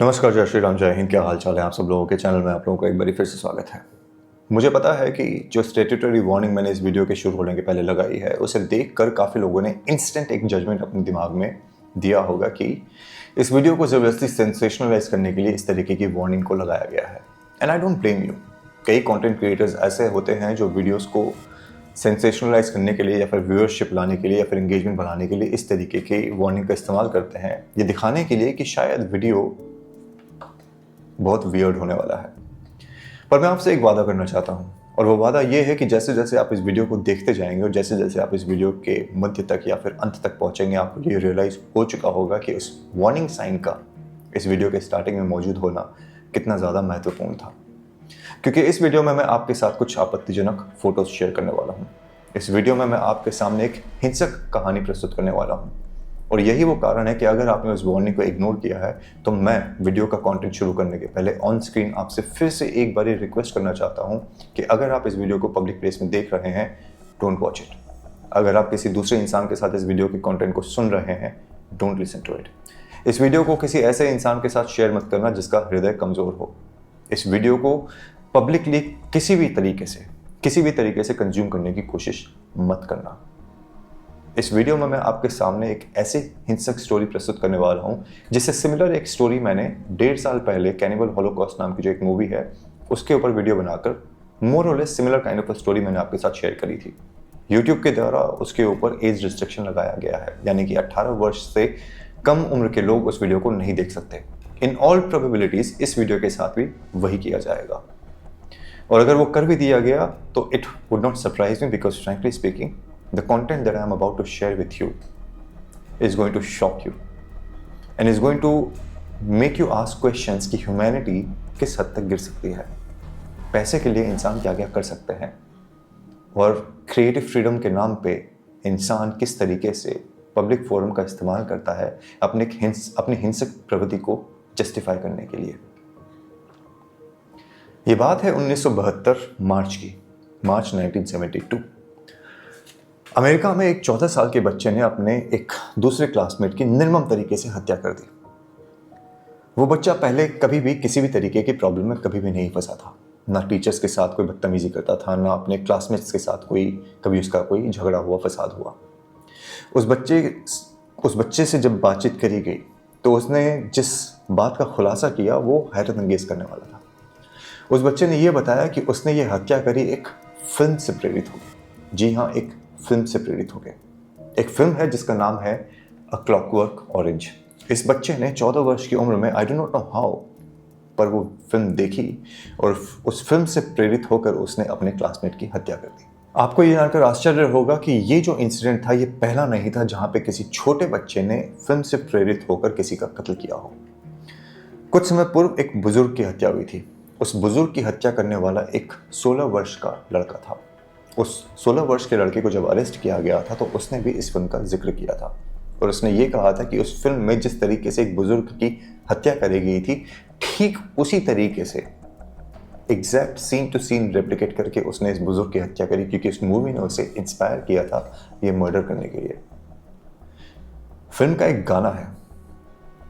नमस्कार, जय श्री राम, जय हिंद। क्या हाल चाल है आप सब लोगों के। चैनल में आप लोगों का एक बार फिर से स्वागत है। मुझे पता है कि जो स्टैट्यूटरी वार्निंग मैंने इस वीडियो के शुरू होने के पहले लगाई है, उसे देखकर काफ़ी लोगों ने इंस्टेंट एक जजमेंट अपने दिमाग में दिया होगा कि इस वीडियो को ज़बरदस्ती सेंसेशनलाइज करने के लिए इस तरीके की वार्निंग को लगाया गया है। And I don't blame you. कई कंटेंट क्रिएटर्स ऐसे होते हैं जो वीडियोज़ को सेंसेशनलाइज करने के लिए या फिर व्यूअरशिप लाने के लिए या फिर एंगेजमेंट बढ़ाने के लिए इस तरीके की वार्निंग का इस्तेमाल करते हैं, ये दिखाने के लिए कि शायद वीडियो बहुत वियर्ड होने वाला है। पर मैं आपसे एक वादा करना चाहता हूँ, और वो वादा ये है कि जैसे जैसे आप इस वीडियो को देखते जाएंगे और जैसे जैसे आप इस वीडियो के मध्य तक या फिर अंत तक पहुँचेंगे, आपको ये रियलाइज़ हो चुका होगा कि उस वार्निंग साइन का इस वीडियो के स्टार्टिंग में मौजूद होना कितना ज़्यादा महत्वपूर्ण था। क्योंकि इस वीडियो में मैं आपके साथ कुछ आपत्तिजनक फ़ोटोज़ शेयर करने वाला हूँ। इस वीडियो में मैं आपके सामने एक हिंसक कहानी प्रस्तुत करने वाला हूँ, और यही वो कारण है कि अगर आपने उस वार्निंग को इग्नोर किया है तो मैं वीडियो का कंटेंट शुरू करने के पहले ऑन स्क्रीन आपसे फिर से एक बार रिक्वेस्ट करना चाहता हूं कि अगर आप इस वीडियो को पब्लिक प्लेस में देख रहे हैं, डोंट वॉच इट। अगर आप किसी दूसरे इंसान के साथ इस वीडियो के कंटेंट को सुन रहे हैं, डोंट लिसन टू इट। इस वीडियो को किसी ऐसे इंसान के साथ शेयर मत करना जिसका हृदय कमज़ोर हो। इस वीडियो को पब्लिकली किसी भी तरीके से कंज्यूम करने की कोशिश मत करना। इस वीडियो में मैं आपके सामने एक ऐसे हिंसक स्टोरी प्रस्तुत करने वाला हूं जिससे सिमिलर एक स्टोरी मैंने 1.5 साल पहले कैनिबल हॉलोकॉस्ट नाम की जो एक मूवी है उसके ऊपर वीडियो बनाकर मोर और less similar kind of story मैंने आपके साथ शेयर करी थी। यूट्यूब के द्वारा उसके ऊपर एज रिस्ट्रिक्शन लगाया गया है, यानी कि 18 वर्ष से कम उम्र के लोग उस वीडियो को नहीं देख सकते। इन ऑल प्रोबेबिलिटीज इस वीडियो के साथ भी वही किया जाएगा, और अगर वो कर भी दिया गया तो it would not surprise me, because frankly speaking the content that I am about to share with you is going to shock you and is going to make you ask questions कि humanity किस हद तक गिर सकती है, पैसे के लिए इंसान क्या क्या कर सकते हैं, और क्रिएटिव फ्रीडम के नाम पे इंसान किस तरीके से पब्लिक फोरम का इस्तेमाल करता है अपनी हिंसक प्रवृत्ति को जस्टिफाई करने के लिए। ये बात है 1972 मार्च की, मार्च 1972। अमेरिका में एक 14 साल के बच्चे ने अपने एक दूसरे क्लासमेट की निर्मम तरीके से हत्या कर दी। वो बच्चा पहले कभी भी किसी भी तरीके की प्रॉब्लम में कभी भी नहीं फंसा था, ना टीचर्स के साथ कोई बदतमीजी करता था, ना अपने क्लासमेट्स के साथ कभी उसका कोई झगड़ा हुआ, फसाद हुआ। उस बच्चे से जब बातचीत करी गई तो उसने जिस बात का खुलासा किया वो हैरत अंगेज करने वाला था। उस बच्चे ने यह बताया कि उसने ये हत्या करी एक फिल्म से प्रेरित होकर। जी हाँ, एक फिल्म से प्रेरित हो गए। एक फिल्म है जिसका नाम है अ क्लॉकवर्क ऑरेंज। इस बच्चे ने 14 वर्ष की उम्र में, आई डोंट नो हाउ, पर वो फिल्म देखी और उस फिल्म से प्रेरित होकर उसने अपने क्लासमेट की हत्या कर दी। आपको ये जानकर आश्चर्य होगा कि ये जो इंसिडेंट था ये पहला नहीं था जहां पे किसी छोटे बच्चे ने फिल्म से प्रेरित होकर किसी का कत्ल किया हो। कुछ समय पूर्व एक बुजुर्ग की हत्या हुई थी। उस बुजुर्ग की हत्या करने वाला एक 16 वर्ष का लड़का था। उस 16 वर्ष के लड़के को जब अरेस्ट किया गया था तो उसने भी इस फिल्म का जिक्र किया था, और उसने ये कहा था कि उस फिल्म में जिस तरीके से एक बुजुर्ग की हत्या करी गई थी, ठीक उसी तरीके से exact scene to scene replicate करके उसने इस बुजुर्ग की हत्या करी, क्योंकि उस मूवी ने उसे इंस्पायर किया था ये मर्डर करने के लिए। फिल्म का एक गाना है,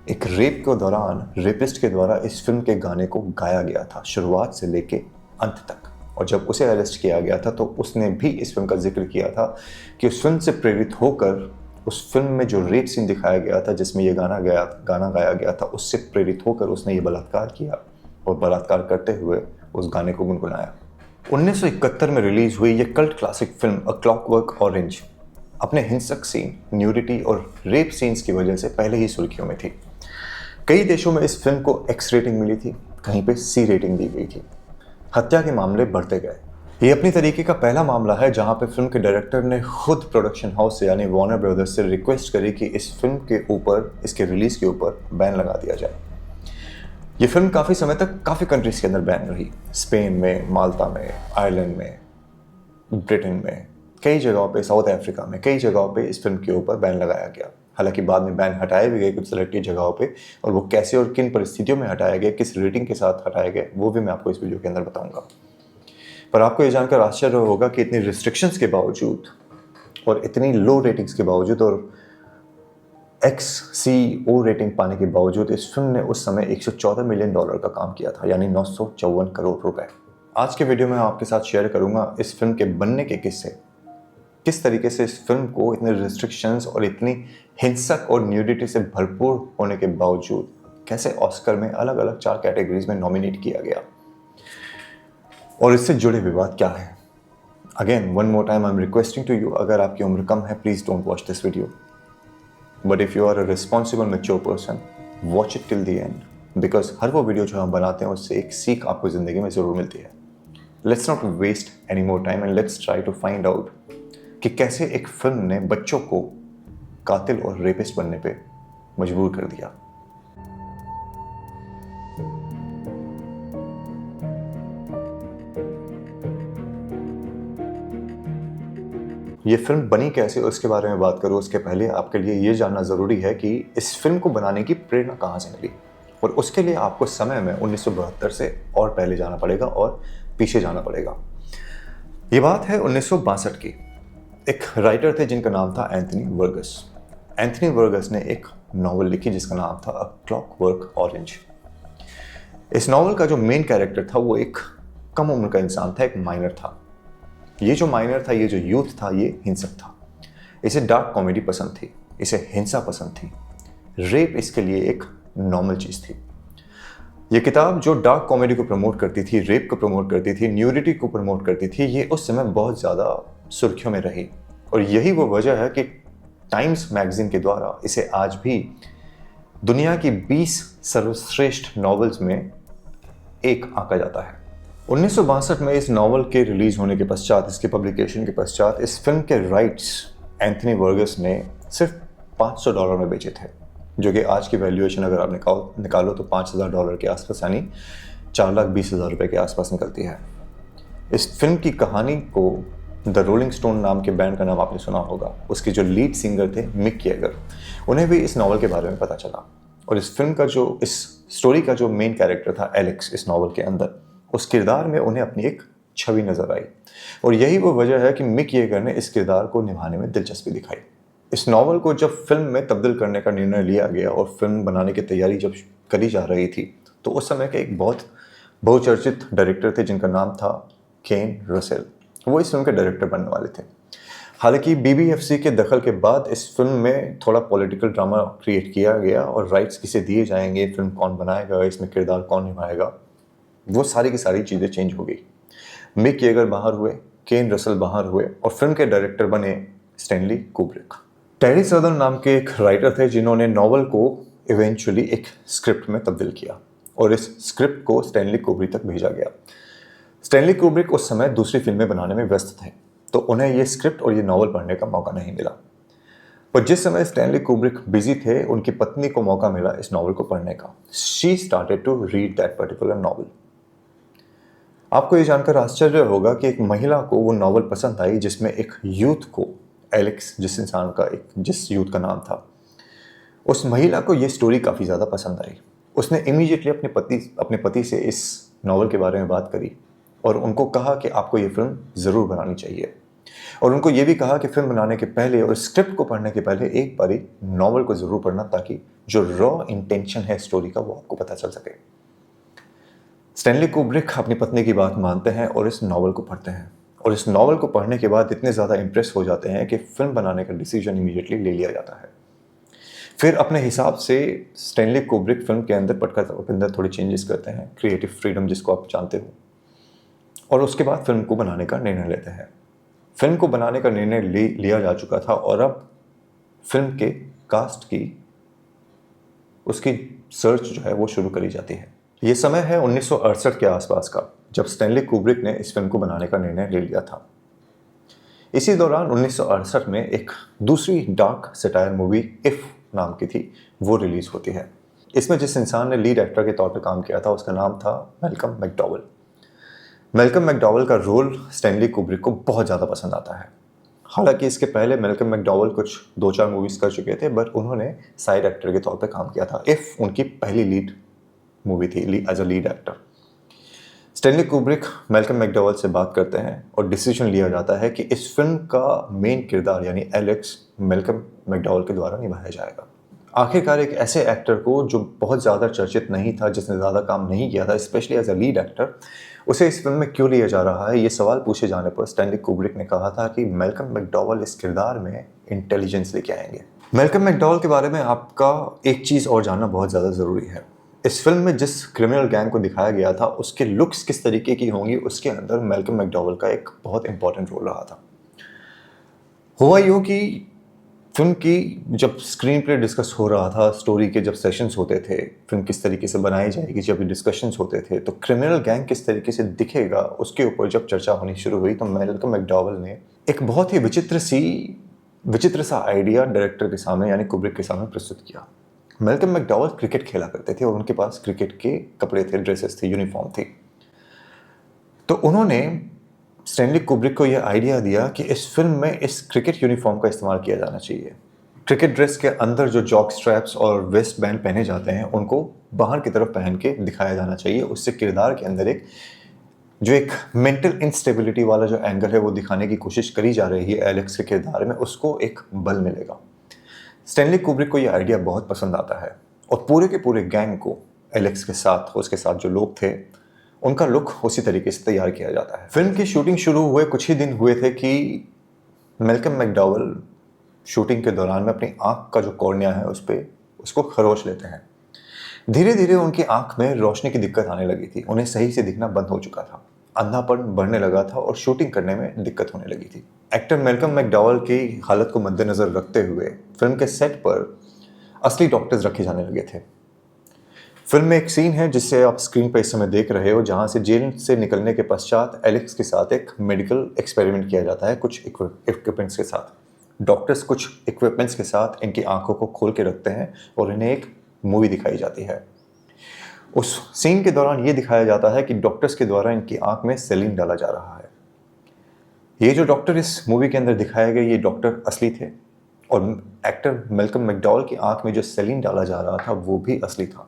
एक रेप के दौरान रेपिस्ट के द्वारा इस फिल्म के गाने को गाया गया था शुरुआत से लेके अंत तक। और जब उसे अरेस्ट किया गया था तो उसने भी इस फिल्म का जिक्र किया था कि उस फिल्म से प्रेरित होकर उस फिल्म में जो रेप सीन दिखाया गया था जिसमें ये गाना गाया गया था, उससे प्रेरित होकर उसने ये बलात्कार किया और बलात्कार करते हुए उस गाने को गुनगुनाया। 1971 में रिलीज हुई ये कल्ट क्लासिक फिल्म अ क्लॉकवर्क ऑरेंज अपने हिंसक सीन, न्यूडिटी और रेप सीन्स की वजह से पहले ही सुर्खियों में थी। कई देशों में इस फिल्म को X रेटिंग मिली थी, कहीं पे C रेटिंग दी गई थी। हत्या के मामले बढ़ते गए। ये अपनी तरीके का पहला मामला है जहां पे फिल्म के डायरेक्टर ने खुद प्रोडक्शन हाउस से यानी वार्नर ब्रदर्स से रिक्वेस्ट करी कि इस फिल्म के ऊपर, इसके रिलीज के ऊपर बैन लगा दिया जाए। ये फिल्म काफ़ी समय तक काफ़ी कंट्रीज के अंदर बैन रही। स्पेन में, माल्टा में, आयरलैंड में, ब्रिटेन में, कई जगहों पे, साउथ अफ्रीका में, कई जगहों पे इस फिल्म के ऊपर बैन लगाया गया। हालांकि बाद में बैन हटाए भी गए कुछ सेलेक्टेड जगहों पे, और वो कैसे और किन परिस्थितियों में हटाए गए, किस रेटिंग के साथ हटाए गए, वो भी मैं आपको इस वीडियो के अंदर बताऊंगा। पर आपको ये जानकर आश्चर्य होगा कि इतनी रिस्ट्रिक्शंस के बावजूद और इतनी लो रेटिंग्स के बावजूद और XCO रेटिंग पाने के बावजूद इस फिल्म ने उस समय $114 मिलियन का काम किया था, यानी 954 करोड़ रुपए। आज के वीडियो में आपके साथ शेयर करूंगा इस फिल्म के बनने के किस्से, किस तरीके से इस फिल्म को इतने रिस्ट्रिक्शंस और इतनी हिंसक और न्यूडिटी से भरपूर होने के बावजूद कैसे ऑस्कर में अलग अलग 4 कैटेगरीज में नॉमिनेट किया गया और इससे जुड़े विवाद क्या है। Again one more time I am requesting to you, अगर आपकी उम्र कम है please don't watch this video, but if you are a responsible mature person watch it till the end, because हर वो वीडियो जो हम बनाते हैं उससे एक सीख आपको जिंदगी में जरूर मिलती है। Let's not waste any more time and let's try to find out कि कैसे एक फिल्म ने बच्चों को कातिल और रेपिस्ट बनने पे मजबूर कर दिया। ये फिल्म बनी कैसे उसके बारे में बात करूँ उसके पहले आपके लिए ये जानना ज़रूरी है कि इस फिल्म को बनाने की प्रेरणा कहाँ से मिली, और उसके लिए आपको समय में 1972 से और पहले जाना पड़ेगा और पीछे जाना पड़ेगा। ये बात है 1962 की। एक राइटर थे जिनका नाम था एंथनी वर्गस। एंथनी वर्गस ने एक नॉवल लिखी जिसका नाम था अ क्लॉकवर्क ऑरेंज। इस नॉवल का जो मेन कैरेक्टर था वो एक कम उम्र का इंसान था, एक माइनर था। ये जो माइनर था, ये जो यूथ था, ये हिंसक था। इसे डार्क कॉमेडी पसंद थी, इसे हिंसा पसंद थी। रेप इसके लिए एक नॉर्मल चीज़ थी। ये किताब जो डार्क कॉमेडी को प्रमोट करती थी, रेप को प्रमोट करती थी, न्यूडिटी को प्रमोट करती थी, ये उस समय बहुत ज़्यादा सुर्खियों में रही। और यही वो वजह है कि टाइम्स मैगजीन के द्वारा इसे आज भी दुनिया की 20 सर्वश्रेष्ठ नॉवेल्स में एक आंका जाता है। 1962 में इस नॉवल के रिलीज होने के पश्चात, इसके पब्लिकेशन के पश्चात, इस फिल्म के राइट्स एंथनी वर्गस ने सिर्फ $500 में बेचे थे, जो कि आज की वैल्यूएशन अगर आप निकालो तो $5,000 के आसपास, यानी 4,20,000 रुपये के आसपास निकलती है। इस फिल्म की कहानी को द रोलिंग स्टोन नाम के बैंड का नाम आपने सुना होगा, उसके जो लीड सिंगर थे मिक येगर, उन्हें भी इस नॉवल के बारे में पता चला। और इस फिल्म का इस स्टोरी का जो मेन कैरेक्टर था एलेक्स, इस नॉवल के अंदर उस किरदार में उन्हें अपनी एक छवि नजर आई। और यही वो वजह है कि मिक येगर ने इस किरदार को निभाने में दिलचस्पी दिखाई। इस नॉवल को जब फिल्म में तब्दील करने का निर्णय लिया गया और फिल्म बनाने की तैयारी जब करी जा रही थी, तो उस समय के एक बहुत बहुचर्चित डायरेक्टर थे जिनका नाम था केन रसेल। वो इस फिल्म के डायरेक्टर बनने वाले थे। हालांकि BBFC के दखल के बाद इस फिल्म में थोड़ा पॉलिटिकल ड्रामा क्रिएट किया गया और राइट्स किसे दिए जाएंगे, फिल्म कौन बनाएगा, इसमें किरदार कौन निभाएगा, वो सारी की सारी चीज़ें चेंज हो गई। मिक येगर बाहर हुए, केन रसेल बाहर हुए और फिल्म के डायरेक्टर बने स्टैनली कुब्रिक। टेरी सदर्न नाम के एक राइटर थे जिन्होंने नॉवल को इवेंचुअली एक स्क्रिप्ट में तब्दील किया और इस स्क्रिप्ट को स्टैनली कुब्रिक तक भेजा गया। स्टैनली कुब्रिक उस समय दूसरी फिल्में बनाने में व्यस्त थे, तो उन्हें ये स्क्रिप्ट और ये नॉवल पढ़ने का मौका नहीं मिला। पर जिस समय स्टैनली कुब्रिक बिजी थे, उनकी पत्नी को मौका मिला इस नॉवल को पढ़ने का। She started to read that particular novel. आपको ये जानकर आश्चर्य होगा कि एक महिला को वो नॉवल पसंद आई जिसमें एक यूथ को, एलेक्स जिस यूथ का नाम था, उस महिला को ये स्टोरी काफ़ी ज़्यादा पसंद आई। उसने इमीडिएटली अपने पति से इस नॉवल के बारे में बात करी और उनको कहा कि आपको ये फिल्म ज़रूर बनानी चाहिए। और उनको ये भी कहा कि फिल्म बनाने के पहले और स्क्रिप्ट को पढ़ने के पहले एक बारी नॉवल को ज़रूर पढ़ना, ताकि जो रॉ इंटेंशन है स्टोरी का वो आपको पता चल सके। स्टैनली कुब्रिक अपनी पत्नी की बात मानते हैं और इस नॉवल को पढ़ते हैं, और इस नॉवल को पढ़ने के बाद इतने ज़्यादा इंप्रेस हो जाते हैं कि फिल्म बनाने का डिसीजन इमीडिएटली ले लिया जाता है। फिर अपने हिसाब से स्टैनली कुब्रिक फिल्म के अंदर थोड़ी चेंजेस करते हैं, क्रिएटिव फ्रीडम जिसको आप जानते हो, और उसके बाद फिल्म को बनाने का निर्णय लेते हैं। फिल्म को बनाने का निर्णय लिया जा चुका था और अब फिल्म के कास्ट की उसकी सर्च जो है वो शुरू करी जाती है। ये समय है 1968 के आसपास का, जब स्टैनली कुब्रिक ने इस फिल्म को बनाने का निर्णय ले लिया था। इसी दौरान 1968 में एक दूसरी डार्क सटायर मूवी इफ नाम की थी, वो रिलीज होती है। इसमें जिस इंसान ने लीड एक्टर के तौर पर काम किया था उसका नाम था मैल्कम मैकडॉवेल। मैल्कम मैकडॉवेल का रोल स्टैनली कुब्रिक को बहुत ज़्यादा पसंद आता है। हालांकि इसके पहले मैल्कम मैकडॉवेल कुछ 2-4 मूवीज़ कर चुके थे, बट उन्होंने साइड एक्टर के तौर पे काम किया था। इफ उनकी पहली लीड मूवी थी as a lead actor. Stanley Kubrick Malcolm McDowell से बात करते हैं और डिसीजन लिया जाता है कि इस फिल्म का मेन किरदार यानी एलेक्स मैल्कम मैकडॉवेल के द्वारा निभाया जाएगा। आखिरकार एक ऐसे एक्टर को जो बहुत ज़्यादा चर्चित नहीं था, जिसने ज़्यादा काम नहीं किया था, specially as a lead actor, उसे इस फिल्म में क्यों लिया जा रहा है, ये सवाल पूछे जाने पर स्टैनली कुब्रिक ने कहा था कि मैल्कम मैकडॉवल इस किरदार में इंटेलिजेंस लेके आएंगे। मैल्कम मैकडॉवल के बारे में आपका एक चीज़ और जानना बहुत ज़्यादा ज़रूरी है। इस फिल्म में जिस क्रिमिनल गैंग को दिखाया गया था, उसके लुक्स किस तरीके की होंगी, उसके अंदर मैल्कम मैकडॉवल का एक बहुत इंपॉर्टेंट रोल रहा था। हुआ यूँ कि फिल्म की जब स्क्रीन प्ले डिस्कस हो रहा था, स्टोरी के जब सेशंस होते थे, फिल्म किस तरीके से बनाई जाएगी, जब ये डिस्कशंस होते थे, तो क्रिमिनल गैंग किस तरीके से दिखेगा, उसके ऊपर जब चर्चा होनी शुरू हुई तो मैल्कम मैकडॉवल ने एक बहुत ही विचित्र सा आइडिया डायरेक्टर के सामने यानी कुब्रिक के सामने प्रस्तुत किया। मैल्कम मैकडॉवल क्रिकेट खेला करते थे और उनके पास क्रिकेट के कपड़े थे, ड्रेसेस थे, यूनिफॉर्म थी। तो उन्होंने स्टैनली कुब्रिक को यह आइडिया दिया कि इस फिल्म में इस क्रिकेट यूनिफॉर्म का इस्तेमाल किया जाना चाहिए। क्रिकेट ड्रेस के अंदर जो जॉक स्ट्रैप्स और वेस्ट बैंड पहने जाते हैं, उनको बाहर की तरफ पहन के दिखाया जाना चाहिए। उससे किरदार के अंदर एक मेंटल इंस्टेबिलिटी वाला जो एंगल है वो दिखाने की कोशिश करी जा रही है एलेक्स के किरदार में, उसको एक बल मिलेगा। स्टैनली कुब्रिक को यह आइडिया बहुत पसंद आता है और पूरे के पूरे गैंग को एलेक्स के साथ, उसके साथ जो लोग थे, उनका लुक उसी तरीके से तैयार किया जाता है। फिल्म की शूटिंग शुरू हुए कुछ ही दिन हुए थे कि मैल्कम मैकडॉवल शूटिंग के दौरान में अपनी आँख का जो कॉर्निया है उसको खरोच लेते हैं। धीरे धीरे उनकी आँख में रोशनी की दिक्कत आने लगी थी, उन्हें सही से दिखना बंद हो चुका था, अंधापन बढ़ने लगा था और शूटिंग करने में दिक्कत होने लगी थी। एक्टर मैल्कम मैकडॉवल की हालत को मद्देनजर रखते हुए फिल्म के सेट पर असली डॉक्टर्स रखे जाने लगे थे। फिल्म में एक सीन है जिससे आप स्क्रीन पर इस समय देख रहे हो, जहां से जेल से निकलने के पश्चात एलेक्स के साथ एक मेडिकल एक्सपेरिमेंट किया जाता है कुछ इक्विपमेंट्स के साथ। डॉक्टर्स कुछ इक्विपमेंट्स के साथ इनकी आंखों को खोल के रखते हैं और इन्हें एक मूवी दिखाई जाती है। उस सीन के दौरान ये दिखाया जाता है कि डॉक्टर्स के द्वारा इनकी आंख में सेलिन डाला जा रहा है। ये जो डॉक्टर इस मूवी के अंदर दिखाए गए, ये डॉक्टर असली थे और एक्टर मैल्कम मैकडॉवल की आंख में जो सेलिन डाला जा रहा था वो भी असली था।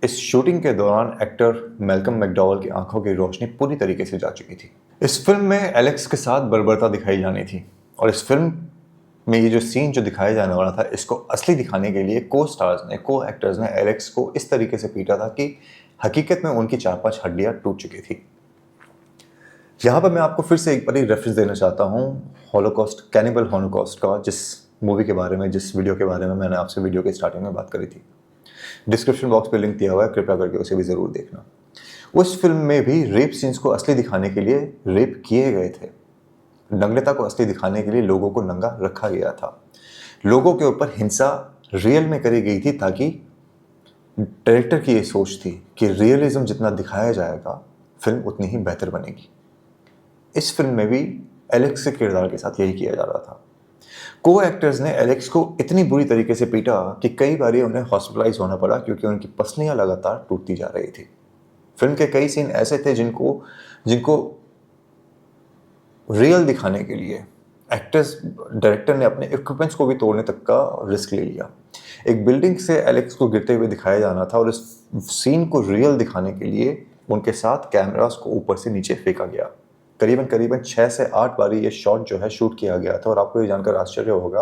इस शूटिंग के दौरान एक्टर मैल्कम मैकडॉवल की आंखों की रोशनी पूरी तरीके से जा चुकी थी। इस फिल्म में एलेक्स के साथ बर्बरता दिखाई जानी थी और इस फिल्म में ये जो सीन जो दिखाया जाने वाला था, इसको असली दिखाने के लिए को एक्टर्स ने एलेक्स को इस तरीके से पीटा था कि हकीकत में उनकी 4-5 हड्डियां टूट चुकी थी। यहाँ पर मैं आपको फिर से एक बार रेफरेंस देना चाहता हूँ हॉलोकॉस्ट, कैनिबल हॉलोकॉस्ट का, जिस वीडियो के बारे में मैंने आपसे वीडियो के स्टार्टिंग में बात करी थी। डिस्क्रिप्शन बॉक्स पे लिंक दिया हुआ है, कृपया करके उसे भी ज़रूर देखना। उस फिल्म में भी रेप सीन्स को असली दिखाने के लिए रेप किए गए थे। नग्नता को असली दिखाने के लिए लोगों को नंगा रखा गया था। लोगों के ऊपर हिंसा रियल में करी गई थी ताकि डायरेक्टर की ये सोच थी कि रियलिज्म जितना दिखाया जाएगा, फिल्म उतनी ही बेहतर बनेगी। इस फिल्म में भी एलेक्स के किरदार के साथ यही किया जा रहा था। को एक्टर्स ने एलेक्स को इतनी बुरी तरीके से पीटा कि कई बार उन्हें हॉस्पिटलाइज होना पड़ा क्योंकि उनकी पसलियां लगातार टूटती जा रही थी। फिल्म के कई सीन ऐसे थे जिनको रियल दिखाने के लिए डायरेक्टर ने अपने इक्विपमेंट्स को भी तोड़ने तक का रिस्क ले लिया। एक बिल्डिंग से एलेक्स को गिरते हुए दिखाया जाना था और इस सीन को रियल दिखाने के लिए उनके साथ कैमरास को ऊपर से नीचे फेंका गया। करीबन 6 से 8 बार ये शॉट जो है शूट किया गया था और आपको ये जानकर आश्चर्य होगा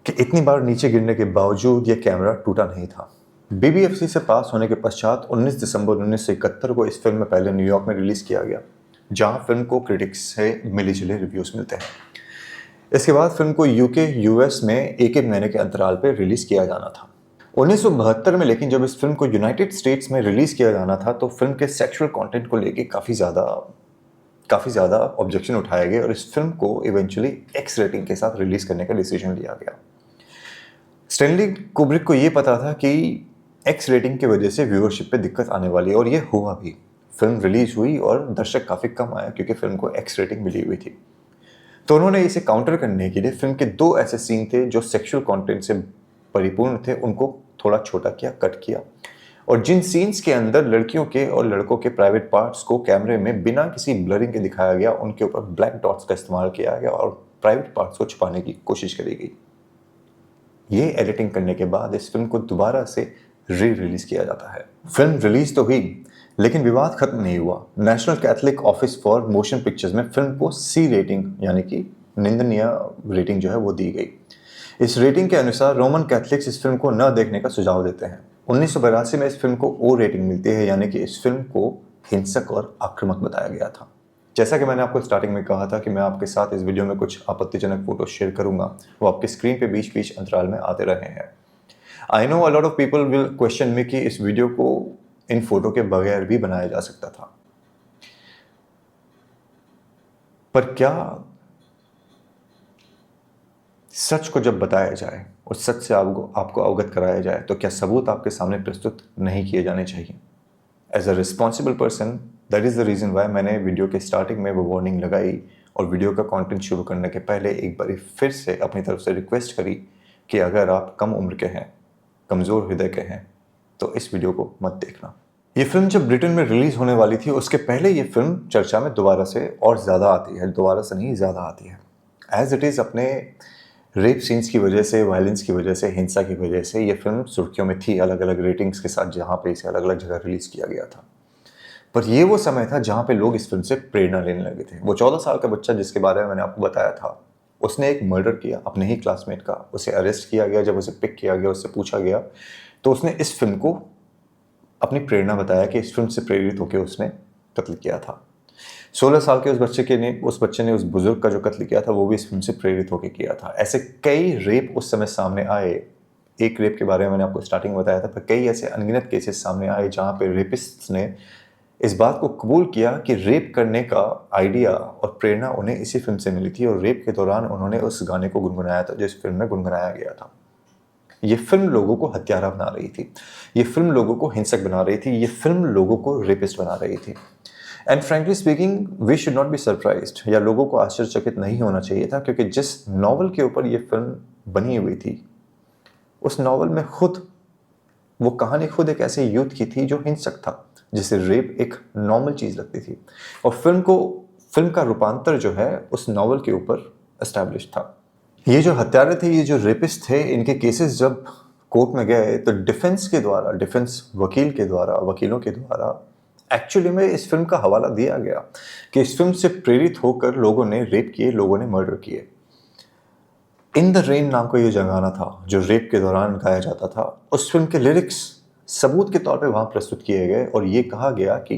कि इतनी बार नीचे गिरने के बावजूद ये कैमरा टूटा नहीं था। BBFC से पास होने के पश्चात 19 दिसंबर 1971 को इस फिल्म में पहले न्यूयॉर्क में रिलीज़ किया गया, जहां फिल्म को क्रिटिक्स से मिले-जुले रिव्यूज़ मिलते हैं। इसके बाद फिल्म को US में एक महीने के अंतराल पर रिलीज़ किया जाना था। 1972 में लेकिन जब इस फिल्म को यूनाइटेड स्टेट्स में रिलीज़ किया जाना था तो फिल्म के सेक्सुअल कंटेंट को लेके काफ़ी ज़्यादा ऑब्जेक्शन उठाए गए और इस फिल्म को इवेंचुअली X रेटिंग के साथ रिलीज़ करने का डिसीजन लिया गया। स्टैनली कुब्रिक को ये पता था कि X रेटिंग की वजह से व्यूअरशिप पे दिक्कत आने वाली है और ये हुआ भी। फिल्म रिलीज हुई और दर्शक काफ़ी कम आए क्योंकि फिल्म को X रेटिंग मिली हुई थी। तो उन्होंने इसे काउंटर करने के लिए फिल्म के 2 ऐसे सीन थे जो सेक्सुअल कंटेंट से परिपूर्ण थे, उनको थोड़ा छोटा किया, कट किया, और जिन सीन्स के अंदर लड़कियों के और लड़कों के प्राइवेट पार्ट्स को कैमरे में बिना किसी ब्लरिंग के दिखाया गया, उनके ऊपर ब्लैक डॉट्स का इस्तेमाल किया गया और प्राइवेट पार्ट्स को छुपाने की कोशिश करी गई। ये एडिटिंग करने के बाद इस फिल्म को दोबारा से रिलीज किया जाता है। फिल्म रिलीज तो हुई लेकिन विवाद खत्म नहीं हुआ। National Catholic office for motion pictures में फिल्म को C रेटिंग यानी कि निंदनीय रेटिंग जो है वो दी गई। इस रेटिंग के अनुसार रोमन कैथलिक्स इस फिल्म को न देखने का सुझाव देते हैं। 1982 में इस फिल्म को ओ रेटिंग मिलती है, यानी कि इस फिल्म को हिंसक और आक्रामक बताया गया था। जैसा कि मैंने आपको स्टार्टिंग में कहा था कि मैं आपके साथ इस वीडियो में कुछ आपत्तिजनक फोटो शेयर करूंगा, वो आपके स्क्रीन पे बीच बीच अंतराल में आते रहे हैं। I know a lot of people will question me कि इस वीडियो को इन फोटो के बगैर भी बनाया जा सकता था, पर क्या सच को जब बताया जाए और सच से आपको अवगत कराया जाए तो क्या सबूत आपके सामने प्रस्तुत नहीं किए जाने चाहिए? As a responsible person, that is the reason why मैंने वीडियो के स्टार्टिंग में वो वार्निंग लगाई और वीडियो का कंटेंट शुरू करने के पहले एक बार फिर से अपनी तरफ से रिक्वेस्ट करी कि अगर आप कम उम्र के हैं, कमज़ोर हृदय के हैं, तो इस वीडियो को मत देखना। ये फिल्म जब ब्रिटेन में रिलीज़ होने वाली थी उसके पहले ये फिल्म चर्चा में दोबारा से और ज़्यादा आती है, दोबारा से नहीं ज़्यादा आती है। एज इट इज़ अपने रेप सीन्स की वजह से, वायलेंस की वजह से, हिंसा की वजह से ये फिल्म सुर्खियों में थी, अलग अलग रेटिंग्स के साथ, जहाँ पे इसे अलग अलग जगह रिलीज़ किया गया था। पर ये वो समय था जहाँ पे लोग इस फिल्म से प्रेरणा लेने लगे थे। वो 14 साल का बच्चा जिसके बारे में मैंने आपको बताया था, उसने एक मर्डर किया अपने ही क्लासमेट का, उसे अरेस्ट किया गया। जब उसे पिक किया गया, उससे पूछा गया, तो उसने इस फिल्म को अपनी प्रेरणा बताया कि इस फिल्म से प्रेरित होकर उसने कत्ल किया था। 16 साल के उस बच्चे ने उस बुजुर्ग का जो कत्ल किया था वो भी इस फिल्म से प्रेरित होकर किया था। ऐसे कई रेप उस समय सामने आए। एक रेप के बारे में मैंने आपको स्टार्टिंग में बताया था, पर कई ऐसे अनगिनत केसेस सामने आए जहाँ पे रेपिस्ट्स ने इस बात को कबूल किया कि रेप करने का आइडिया और प्रेरणा उन्हें इसी फिल्म से मिली थी, और रेप के दौरान उन्होंने उस गाने को गुनगुनाया था जो इस फिल्म में गुनगुनाया गया था। ये फिल्म लोगों को हत्यारा बना रही थी, ये फिल्म लोगों को हिंसक बना रही थी, ये फिल्म लोगों को रेपिस्ट बना रही थी। And frankly speaking, we should not be surprised, या लोगों को आश्चर्यचकित नहीं होना चाहिए था, क्योंकि जिस नॉवल के ऊपर ये फिल्म बनी हुई थी उस नॉवल में वो कहानी खुद एक ऐसे यूथ की थी जो हिंसक था, जिसे रेप एक नॉर्मल चीज़ लगती थी, और फिल्म का रूपांतर जो है उस नॉवल के ऊपर एस्टैब्लिश था। ये जो हत्यारे थे, ये जो रेपिस्ट थे, इनके केसेस जब कोर्ट में गए तो डिफेंस वकीलों के द्वारा एक्चुअली में इस फिल्म का हवाला दिया गया कि इस फिल्म से प्रेरित होकर लोगों ने रेप किए, लोगों ने मर्डर किए। इन द रेन नाम का ये गाना था जो रेप के दौरान गाया जाता था, उस फिल्म के लिरिक्स सबूत के तौर पे वहाँ प्रस्तुत किए गए, और ये कहा गया कि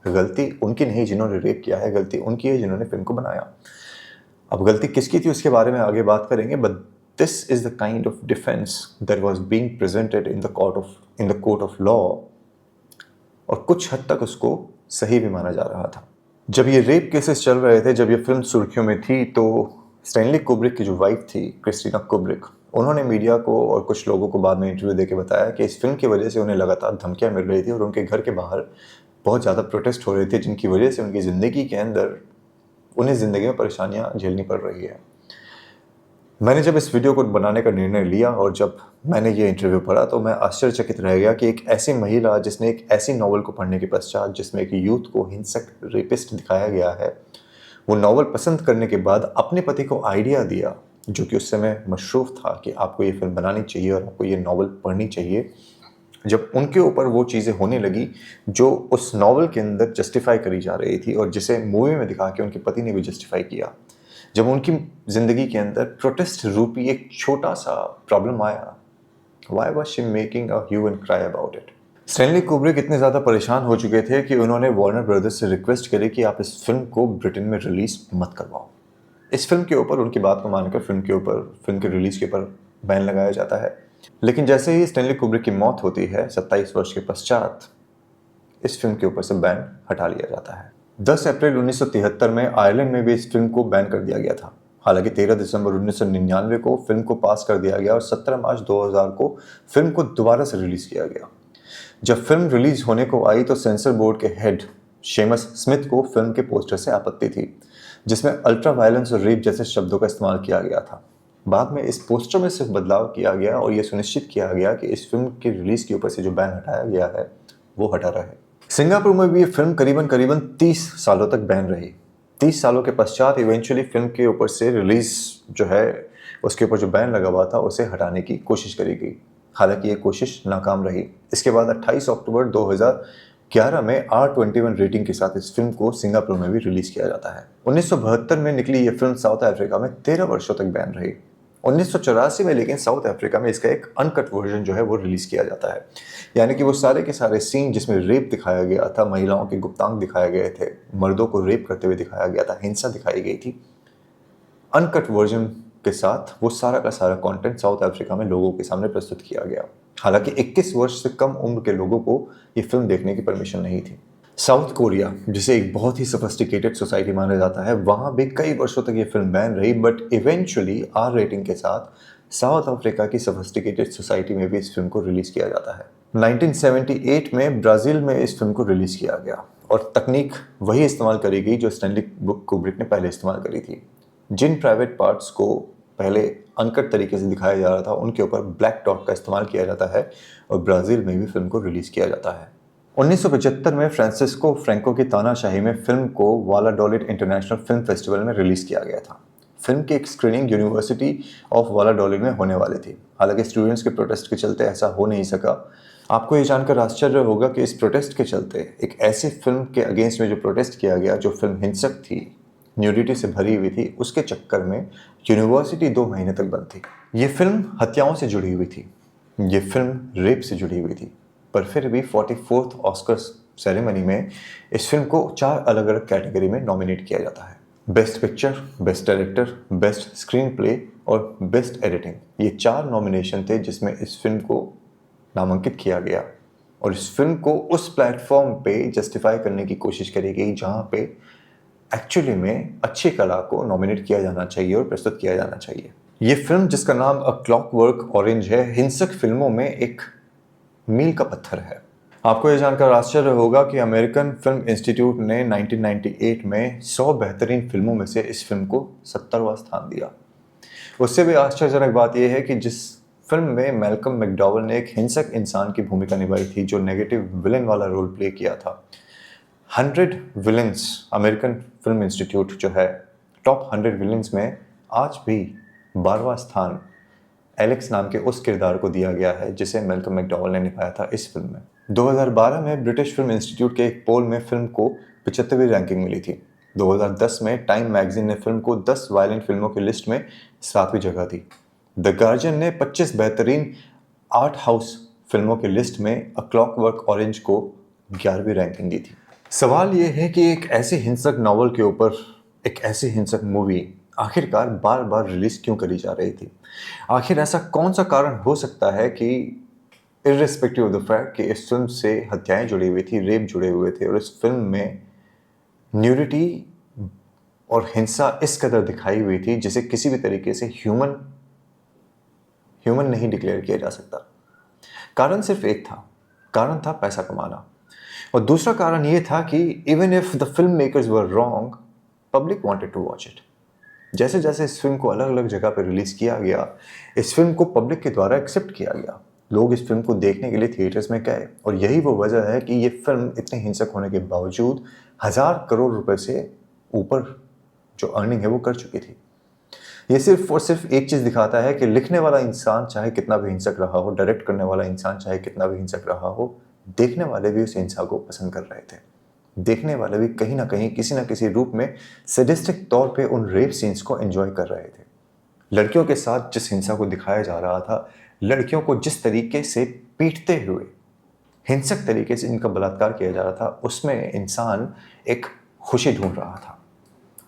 गलती उनकी नहीं जिन्होंने रेप किया है, गलती उनकी है जिन्होंने फिल्म को बनाया। अब गलती किसकी थी उसके बारे में आगे बात करेंगे, but this is the kind of defence that was being presented in the court of law, और कुछ हद तक उसको सही भी माना जा रहा था। जब ये रेप केसेस चल रहे थे, जब ये फिल्म सुर्खियों में थी, तो स्टैनली कुब्रिक की जो वाइफ थी, क्रिस्टीना कुब्रिक, उन्होंने मीडिया को और कुछ लोगों को बाद में इंटरव्यू देके बताया कि इस फिल्म की वजह से उन्हें लगातार धमकियां मिल रही थी और उनके घर के बाहर बहुत ज़्यादा प्रोटेस्ट हो रहे थे, जिनकी वजह से उनकी ज़िंदगी के अंदर उन्हें ज़िंदगी में परेशानियाँ झेलनी पड़ रही है। मैंने जब इस वीडियो को बनाने का निर्णय लिया और जब मैंने ये इंटरव्यू पढ़ा तो मैं आश्चर्यचकित रह गया कि एक ऐसी महिला जिसने एक ऐसी नॉवल को पढ़ने के पश्चात, जिसमें एक यूथ को हिंसक रेपिस्ट दिखाया गया है, वो नॉवल पसंद करने के बाद अपने पति को आइडिया दिया, जो कि उस समय मशरूफ था कि आपको ये फिल्म बनानी चाहिए और आपको ये नॉवल पढ़नी चाहिए। जब उनके ऊपर वो चीज़ें होने लगी जो उस नॉवल के अंदर जस्टिफाई करी जा रही थी और जिसे मूवी में दिखा के उनके पति ने भी जस्टिफाई किया, जब उनकी ज़िंदगी के अंदर प्रोटेस्ट रूपी एक छोटा सा प्रॉब्लम आया, why was she making a hue and cry about it. Stanley Kubrick इतने ज़्यादा परेशान हो चुके थे कि उन्होंने वार्नर ब्रदर्स से रिक्वेस्ट करी कि आप इस फिल्म को ब्रिटेन में रिलीज़ मत करवाओ। इस फिल्म के ऊपर उनकी बात को मानकर फिल्म के रिलीज़ के ऊपर बैन लगाया जाता है। लेकिन जैसे ही स्टैनली कुब्रिक की मौत होती है 27 वर्ष के पश्चात, इस फिल्म के ऊपर से बैन हटा लिया जाता है। 10 अप्रैल 1973 में आयरलैंड में भी इस फिल्म को बैन कर दिया गया था। हालांकि 13 दिसंबर 1999 को फिल्म को पास कर दिया गया और 17 मार्च 2000 को फिल्म को दोबारा से रिलीज़ किया गया। जब फिल्म रिलीज होने को आई तो सेंसर बोर्ड के हेड शेमस स्मिथ को फिल्म के पोस्टर से आपत्ति थी, जिसमें अल्ट्रा वायलेंस और रेप जैसे शब्दों का इस्तेमाल किया गया था। बाद में इस पोस्टर में सिर्फ बदलाव किया गया और यह सुनिश्चित किया गया कि इस फिल्म की रिलीज के ऊपर से जो बैन हटाया गया है वो हटा रहे। सिंगापुर में भी ये फिल्म करीबन 30 सालों तक बैन रही। 30 सालों के पश्चात इवेंचुअली फिल्म के ऊपर से रिलीज जो है उसके ऊपर जो बैन लगा हुआ था उसे हटाने की कोशिश करी गई। हालांकि ये कोशिश नाकाम रही। इसके बाद 28 अक्टूबर 2011 में R21 रेटिंग के साथ इस फिल्म को सिंगापुर में भी रिलीज किया जाता है। 1972 में निकली ये फिल्म साउथ अफ्रीका में 13 वर्षों तक बैन रही। 1984 में लेकिन साउथ अफ्रीका में इसका एक अनकट वर्जन जो है वो रिलीज किया जाता है। यानी कि वो सारे के सारे सीन जिसमें रेप दिखाया गया था, महिलाओं के गुप्तांग दिखाए गए थे, मर्दों को रेप करते हुए दिखाया गया था, हिंसा दिखाई गई थी, अनकट वर्जन के साथ वो सारा का सारा कंटेंट साउथ अफ्रीका में लोगों के सामने प्रस्तुत किया गया। हालांकि 21 वर्ष से कम उम्र के लोगों को ये फिल्म देखने की परमिशन नहीं थी। साउथ कोरिया, जिसे एक बहुत ही सोफिस्टिकेटेड सोसाइटी माना जाता है, वहाँ भी कई वर्षों तक ये फिल्म बैन रही, बट इवेंचुअली आर रेटिंग के साथ साउथ अफ्रीका की सोफिस्टिकेटेड सोसाइटी में भी इस फिल्म को रिलीज किया जाता है। 1978 में ब्राज़ील में इस फिल्म को रिलीज किया गया और तकनीक वही इस्तेमाल करी गई जो स्टैनली कुब्रिक ने पहले इस्तेमाल करी थी। जिन प्राइवेट पार्ट्स को पहले अनकट तरीके से दिखाया जा रहा था उनके ऊपर ब्लैक डॉट का इस्तेमाल किया जाता है और ब्राज़ील में भी फिल्म को रिलीज किया जाता है। 1975 में फ्रांसिस्को फ्रैंको की तानाशाही में फिल्म को वालाडोलिड इंटरनेशनल फिल्म फेस्टिवल में रिलीज किया गया था। फिल्म की एक स्क्रीनिंग यूनिवर्सिटी ऑफ वालाडोलिड में होने वाली थी। हालांकि स्टूडेंट्स के प्रोटेस्ट के चलते ऐसा हो नहीं सका। आपको ये जानकर आश्चर्य होगा कि इस प्रोटेस्ट के चलते, एक ऐसी फिल्म के अगेंस्ट में जो प्रोटेस्ट किया गया, जो फिल्म हिंसक थी, न्यूडिटी से भरी हुई थी, उसके चक्कर में यूनिवर्सिटी 2 महीने तक बंद थी। ये फिल्म हत्याओं से जुड़ी हुई थी, ये फिल्म रेप से जुड़ी हुई थी, पर फिर भी 44th ऑस्कर्स सेरेमनी में इस फिल्म को 4 अलग अलग कैटेगरी में नॉमिनेट किया जाता है। Best picture, best director, best screen play और बेस्ट एडिटिंग, ये 4 नॉमिनेशन थे जिसमें इस फिल्म को नामांकित किया गया और इस फिल्म को उस प्लेटफॉर्म पे जस्टिफाई करने की कोशिश करी गई जहाँ पे एक्चुअली में अच्छी कला को नॉमिनेट किया जाना चाहिए और प्रस्तुत किया जाना चाहिए। ये फिल्म, जिसका नाम अ क्लॉकवर्क ऑरेंज है, हिंसक फिल्मों में एक मील का पत्थर है। आपको ये जानकर आश्चर्य होगा कि अमेरिकन फिल्म इंस्टीट्यूट ने 1998 में 100 बेहतरीन फिल्मों में से इस फिल्म को 70वां स्थान दिया। उससे भी आश्चर्यजनक बात यह है कि जिस फिल्म में मैल्कम मैकडॉवेल ने एक हिंसक इंसान की भूमिका निभाई थी, जो नेगेटिव विलेन वाला रोल प्ले किया था, 100 विलेंस, अमेरिकन फिल्म इंस्टीट्यूट जो है, टॉप 100 विलेंस में आज भी 12वां स्थान एलेक्स नाम के उस किरदार को दिया गया है जिसे मैल्कम मैकडॉवेल ने निभाया था इस फिल्म में। 2012 में ब्रिटिश फिल्म इंस्टीट्यूट के एक पोल में फिल्म को 75वीं रैंकिंग मिली थी। 2010 में टाइम मैगजीन ने फिल्म को 10 वायलेंट फिल्मों की लिस्ट में 7वीं जगह दी। द गार्जियन ने 25 बेहतरीन आर्ट हाउस फिल्मों की लिस्ट में अ क्लॉकवर्क ऑरेंज को 11वीं रैंकिंग दी थी। सवाल ये है कि एक ऐसे हिंसक नॉवल के ऊपर एक ऐसी हिंसक मूवी आखिरकार बार बार रिलीज क्यों करी जा रही थी? आखिर ऐसा कौन सा कारण हो सकता है कि इर्रेस्पेक्टिव ऑफ द फैक्ट कि इस फिल्म से हत्याएं जुड़ी हुई थी, रेप जुड़े हुए थे और इस फिल्म में न्यूडिटी और हिंसा इस कदर दिखाई हुई थी जिसे किसी भी तरीके से ह्यूमन नहीं डिक्लेयर किया जा सकता। कारण सिर्फ एक था, कारण था पैसा कमाना। और दूसरा कारण ये था कि even if the film makers were wrong, public wanted to watch it. जैसे जैसे इस फिल्म को अलग अलग जगह पर रिलीज किया गया, इस फिल्म को पब्लिक के द्वारा एक्सेप्ट किया गया। लोग इस फिल्म को देखने के लिए थिएटर्स में गए और यही वो वजह है कि ये फिल्म इतनी हिंसक होने के बावजूद 1000 करोड़ रुपए से ऊपर जो अर्निंग है वो कर चुकी थी। ये सिर्फ और सिर्फ एक चीज़ दिखाता है कि लिखने वाला इंसान चाहे कितना भी हिंसक रहा हो, डायरेक्ट करने वाला इंसान चाहे कितना भी हिंसक रहा हो, देखने वाले भी उस हिंसा को पसंद कर रहे थे। देखने वाले भी कहीं ना कहीं किसी ना किसी रूप में सैडिस्टिक तौर पे उन रेप सीन्स को एंजॉय कर रहे थे। लड़कियों के साथ जिस हिंसा को दिखाया जा रहा था, लड़कियों को जिस तरीके से पीटते हुए हिंसक तरीके से इनका बलात्कार किया जा रहा था, उसमें इंसान एक खुशी ढूंढ रहा था।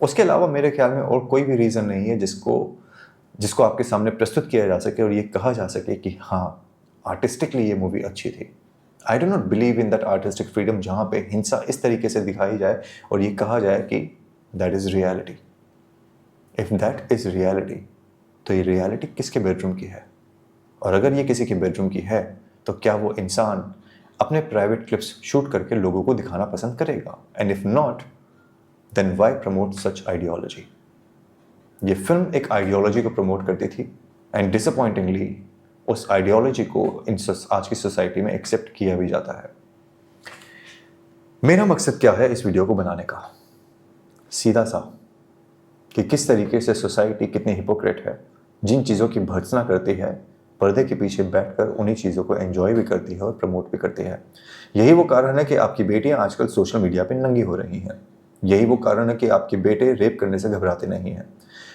उसके अलावा मेरे ख्याल में और कोई भी रीज़न नहीं है जिसको आपके सामने प्रस्तुत किया जा सके और ये कहा जा सके कि हाँ, आर्टिस्टिकली ये मूवी अच्छी थी। I do not believe in that artistic freedom जहाँ पे हिंसा इस तरीके से दिखाई जाए और ये कहा जाए कि that is reality. If that is reality, तो ये रियलिटी किसके बेडरूम की है? और अगर ये किसी के बेडरूम की है, तो क्या वो इंसान अपने प्राइवेट क्लिप्स शूट करके लोगों को दिखाना पसंद करेगा? And if not, then why promote such ideology? ये फिल्म एक आइडियोलॉजी को प्रमोट करती थी एंड डिसअपॉइंटिंगली उस आइडियोलॉजी को आज की सोसाइटी में एक्सेप्ट किया भी जाता है। मेरा मकसद क्या है इस वीडियो को बनाने का? सीधा सा, कि किस तरीके से सोसाइटी कितनी हिपोक्रेट है, जिन चीज़ों की भर्त्सना करती है, पर्दे के पीछे बैठकर उन्हीं चीज़ों को एंजॉय भी करती है और प्रमोट भी करती है। यही वो कारण है कि आपकी बेटियां आजकल सोशल मीडिया पे नंगी हो रही हैं। यही वो कारण है कि आपके बेटे रेप करने से घबराते नहीं हैं।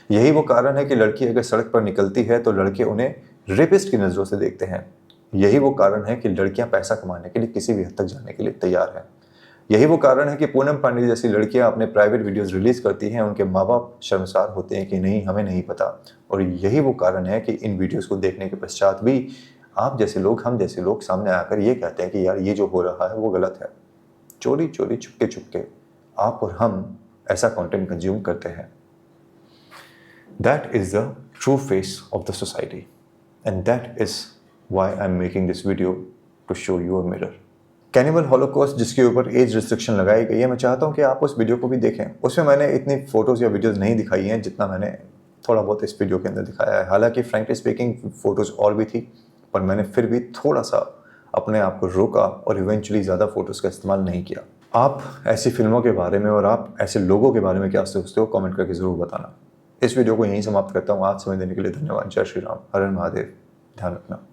यही वो कारण है कि लड़की अगर सड़क पर निकलती है तो लड़के उन्हें रेपिस्ट की नज़रों से देखते हैं। यही वो कारण है कि लड़कियां पैसा कमाने के लिए किसी भी हद तक जाने के लिए तैयार हैं। यही वो कारण है कि पूनम पांडे जैसी लड़कियां अपने प्राइवेट वीडियोस रिलीज करती हैं, उनके माँ बाप शर्मसार होते हैं कि नहीं, हमें नहीं पता। और यही वो कारण है कि इन वीडियोस को देखने के पश्चात भी आप जैसे लोग, हम जैसे लोग सामने आकर ये कहते हैं कि यार ये जो हो रहा है वो गलत है। चोरी चोरी चुपके चुपके आप और हम ऐसा कंटेंट कंज्यूम करते हैं। That is the true face of the society, and that is why I'm making this video to show you a mirror. Cannibal Holocaust जिसके ऊपर एज रिस्ट्रिक्शन लगाई गई है, मैं चाहता हूँ कि आप उस वीडियो को भी देखें। उसमें मैंने इतनी फ़ोटोज़ या वीडियोज़ नहीं दिखाई हैं जितना मैंने थोड़ा बहुत इस वीडियो के अंदर दिखाया है। हालांकि फ्रैंकली स्पीकिंग फ़ोटोज़ और भी थी, पर मैंने फिर भी थोड़ा सा अपने आप को रोका और इवेंचुअली ज़्यादा फ़ोटोज़ का इस्तेमाल नहीं किया। आप ऐसी फिल्मों के बारे में और आप ऐसे लोगों के बारे में क्या सोचते हो, कमेंट करके ज़रूर बताना। इस वीडियो को यहीं समाप्त करता हूँ। आज समय देने के लिए धन्यवाद। जय श्री राम, हर हर महादेव। ध्यान रखना।